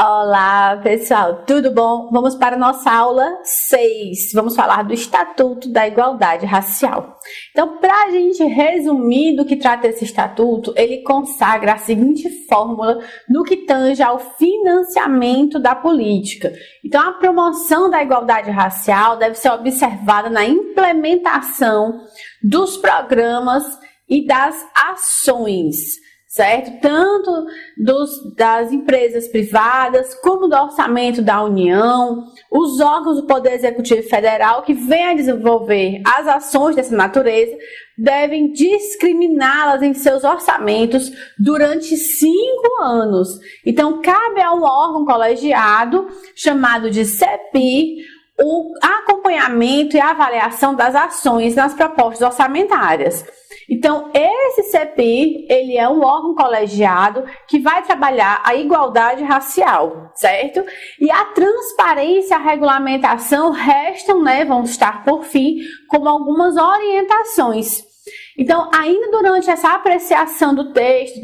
Olá, pessoal, tudo bom? Vamos para a nossa aula 6. Vamos falar do Estatuto da Igualdade Racial. Então, para a gente resumir do que trata esse estatuto, ele consagra a seguinte fórmula no que tange ao financiamento da política. Então, a promoção da igualdade racial deve ser observada na implementação dos programas e das ações, certo? Tanto das empresas privadas, como do orçamento da União, os órgãos do Poder Executivo Federal que vêm a desenvolver as ações dessa natureza, devem discriminá-las em seus orçamentos durante 5 anos. Então, cabe a um órgão colegiado, chamado de CEPIR, o acompanhamento e a avaliação das ações nas propostas orçamentárias. Então, esse CEPIR, ele é um órgão colegiado que vai trabalhar a igualdade racial, certo? E a transparência e a regulamentação restam, vão estar por fim, como algumas orientações. Então, ainda durante essa apreciação do texto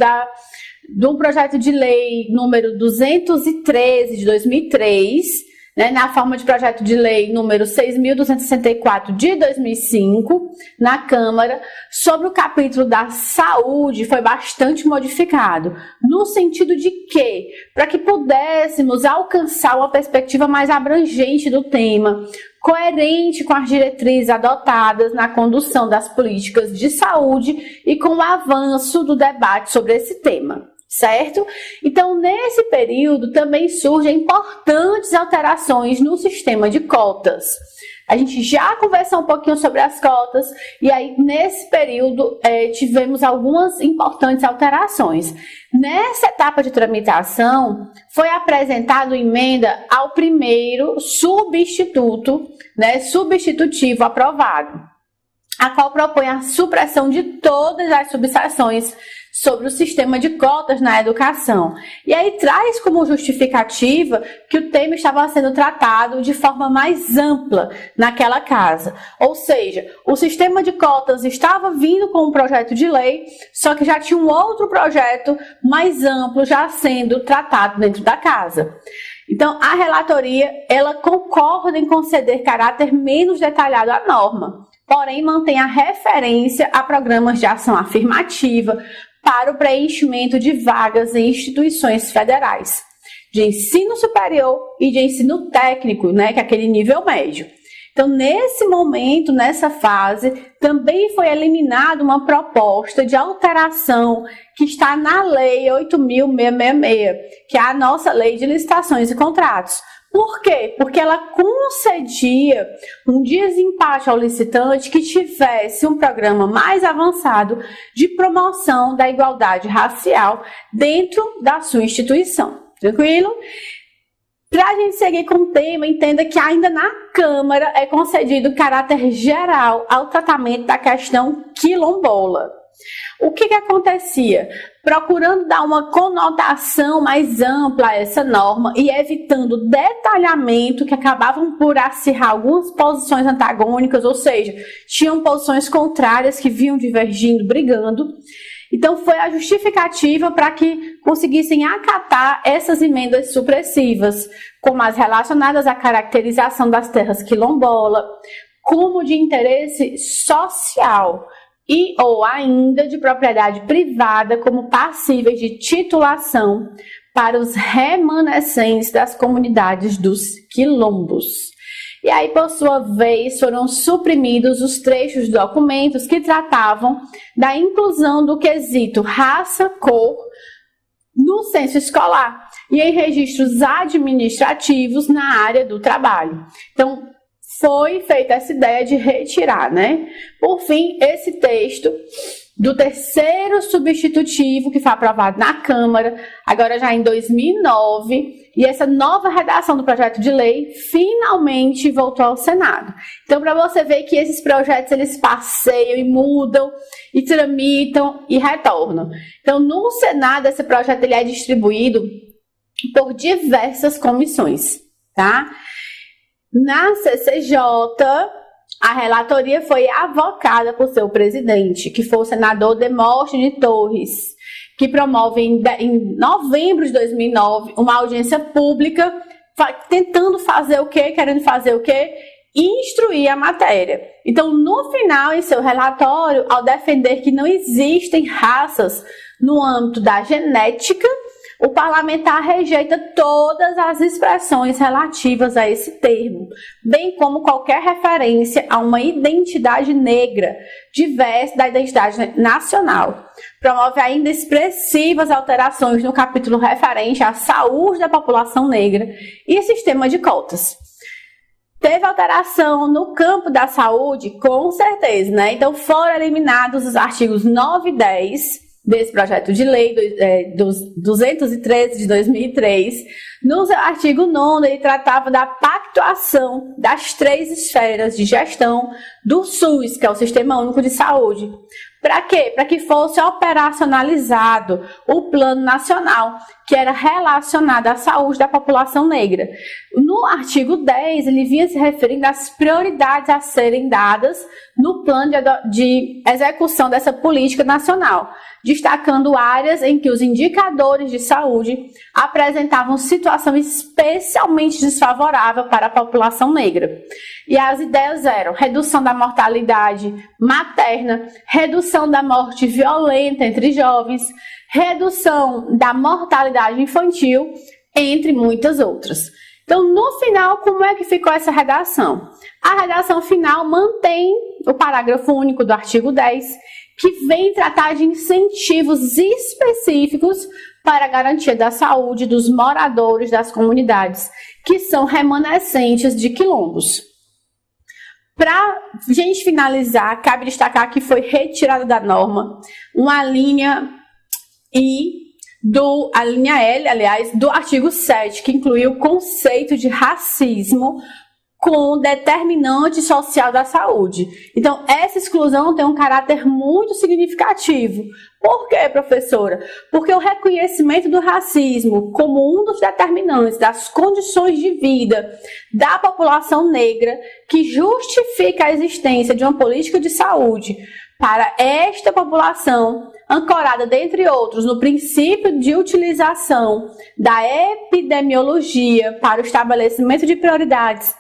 do projeto de lei número 213 de 2003, na forma de projeto de lei número 6.264 de 2005, na Câmara, sobre o capítulo da saúde, foi bastante modificado, no sentido de que, para que pudéssemos alcançar uma perspectiva mais abrangente do tema, coerente com as diretrizes adotadas na condução das políticas de saúde e com o avanço do debate sobre esse tema. Certo? Então, nesse período também surgem importantes alterações no sistema de cotas. A gente já conversou um pouquinho sobre as cotas e aí nesse período tivemos algumas importantes alterações. Nessa etapa de tramitação foi apresentado emenda ao primeiro substitutivo aprovado, a qual propõe a supressão de todas as subseções sobre o sistema de cotas na educação. E aí traz como justificativa que o tema estava sendo tratado de forma mais ampla naquela casa. Ou seja, o sistema de cotas estava vindo com um projeto de lei, só que já tinha um outro projeto mais amplo já sendo tratado dentro da casa. Então, a relatoria, ela concorda em conceder caráter menos detalhado à norma, porém mantém a referência a programas de ação afirmativa para o preenchimento de vagas em instituições federais, de ensino superior e de ensino técnico, que é aquele nível médio. Então, nesse momento, nessa fase, também foi eliminada uma proposta de alteração que está na Lei 8.666, que é a nossa Lei de Licitações e Contratos. Por quê? Porque ela concedia um desempate ao licitante que tivesse um programa mais avançado de promoção da igualdade racial dentro da sua instituição. Tranquilo? Para a gente seguir com o tema, entenda que ainda na Câmara é concedido caráter geral ao tratamento da questão quilombola. O que acontecia? Procurando dar uma conotação mais ampla a essa norma e evitando detalhamento que acabavam por acirrar algumas posições antagônicas, ou seja, tinham posições contrárias que vinham divergindo, brigando. Então, foi a justificativa para que conseguissem acatar essas emendas supressivas, como as relacionadas à caracterização das terras quilombola, como de interesse social, e ou ainda de propriedade privada como passíveis de titulação para os remanescentes das comunidades dos quilombos. E aí, por sua vez, foram suprimidos os trechos de documentos que tratavam da inclusão do quesito raça, cor no censo escolar e em registros administrativos na área do trabalho. Então, foi feita essa ideia de retirar, Por fim, esse texto do terceiro substitutivo que foi aprovado na Câmara, agora já em 2009, e essa nova redação do projeto de lei finalmente voltou ao Senado. Então, para você ver que esses projetos, eles passeiam e mudam, e tramitam e retornam. Então, no Senado, esse projeto ele é distribuído por diversas comissões, tá? Na CCJ, a relatoria foi avocada por seu presidente, que foi o senador Demóstenes de Torres, que promove em novembro de 2009 uma audiência pública tentando fazer o quê? Querendo fazer o quê? Instruir a matéria. Então, no final, em seu relatório, ao defender que não existem raças no âmbito da genética, o parlamentar rejeita todas as expressões relativas a esse termo, bem como qualquer referência a uma identidade negra diversa da identidade nacional. Promove ainda expressivas alterações no capítulo referente à saúde da população negra e sistema de cotas. Teve alteração no campo da saúde? Com certeza, né? Então foram eliminados os artigos 9 e 10 desse projeto de lei, 213 de 2003. No seu artigo 9º, ele tratava da pactuação das 3 esferas de gestão do SUS, que é o Sistema Único de Saúde. Para quê? Para que fosse operacionalizado o Plano Nacional, que era relacionado à saúde da população negra. No artigo 10, ele vinha se referindo às prioridades a serem dadas no plano de execução dessa política nacional, destacando áreas em que os indicadores de saúde apresentavam situação especialmente desfavorável para a população negra. E as ideias eram redução da mortalidade materna, redução da morte violenta entre jovens, redução da mortalidade infantil, entre muitas outras. Então, no final, como é que ficou essa redação? A redação final mantém o parágrafo único do artigo 10, que vem tratar de incentivos específicos para a garantia da saúde dos moradores das comunidades, que são remanescentes de quilombos. Para a gente finalizar, cabe destacar que foi retirada da norma uma linha a linha L, aliás, do artigo 7, que incluiu o conceito de racismo com determinante social da saúde. Então, essa exclusão tem um caráter muito significativo. Por quê, professora? Porque o reconhecimento do racismo como um dos determinantes das condições de vida da população negra que justifica a existência de uma política de saúde para esta população, ancorada, dentre outros, no princípio de utilização da epidemiologia para o estabelecimento de prioridades,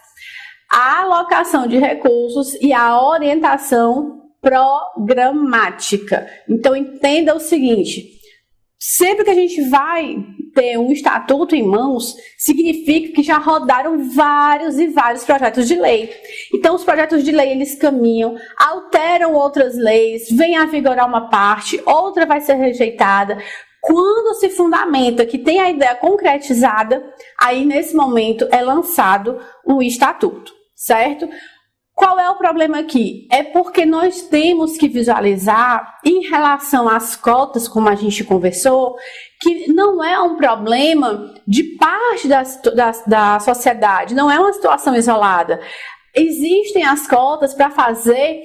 a alocação de recursos e a orientação programática. Então, entenda o seguinte: sempre que a gente vai ter um estatuto em mãos, significa que já rodaram vários e vários projetos de lei. Então, os projetos de lei, eles caminham, alteram outras leis, vem a vigorar uma parte, outra vai ser rejeitada. Quando se fundamenta que tem a ideia concretizada, aí, nesse momento, é lançado um estatuto, certo? Qual é o problema aqui? É porque nós temos que visualizar, em relação às cotas, como a gente conversou, que não é um problema de parte da sociedade, não é uma situação isolada. Existem as cotas para fazer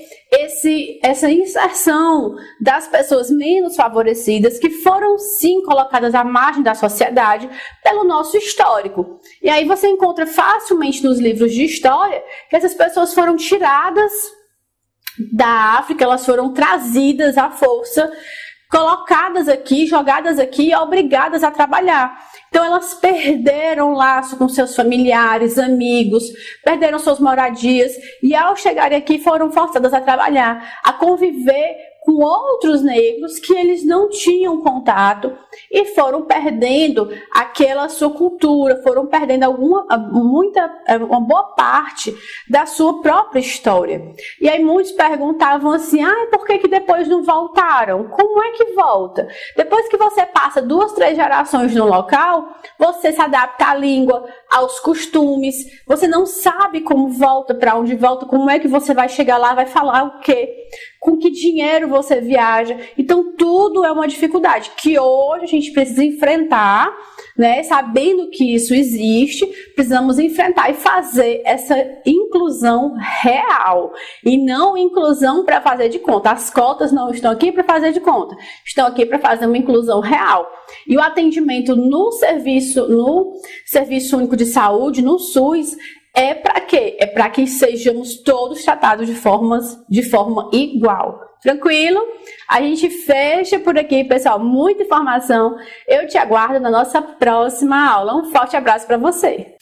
essa inserção das pessoas menos favorecidas, que foram sim colocadas à margem da sociedade pelo nosso histórico. E aí você encontra facilmente nos livros de história que essas pessoas foram tiradas da África, elas foram trazidas à força, colocadas aqui, jogadas aqui e obrigadas a trabalhar. Então elas perderam laço com seus familiares, amigos, perderam suas moradias e ao chegarem aqui foram forçadas a trabalhar, a conviver com outros negros que eles não tinham contato e foram perdendo aquela sua cultura, foram perdendo uma boa parte da sua própria história. E aí muitos perguntavam assim, por que depois não voltaram? Como é que volta? Depois que você passa 2, 3 gerações no local, você se adapta à língua, aos costumes, você não sabe como volta, para onde volta, como é que você vai chegar lá, vai falar o quê? Com que dinheiro você viaja? Então, tudo é uma dificuldade que hoje a gente precisa enfrentar, né? Sabendo que isso existe, precisamos enfrentar e fazer essa inclusão real. E não inclusão para fazer de conta. As cotas não estão aqui para fazer de conta. Estão aqui para fazer uma inclusão real. E o atendimento no Serviço Único de Saúde, no SUS, É para quê? É para que sejamos todos tratados de forma igual. Tranquilo? A gente fecha por aqui, pessoal. Muita informação. Eu te aguardo na nossa próxima aula. Um forte abraço para você.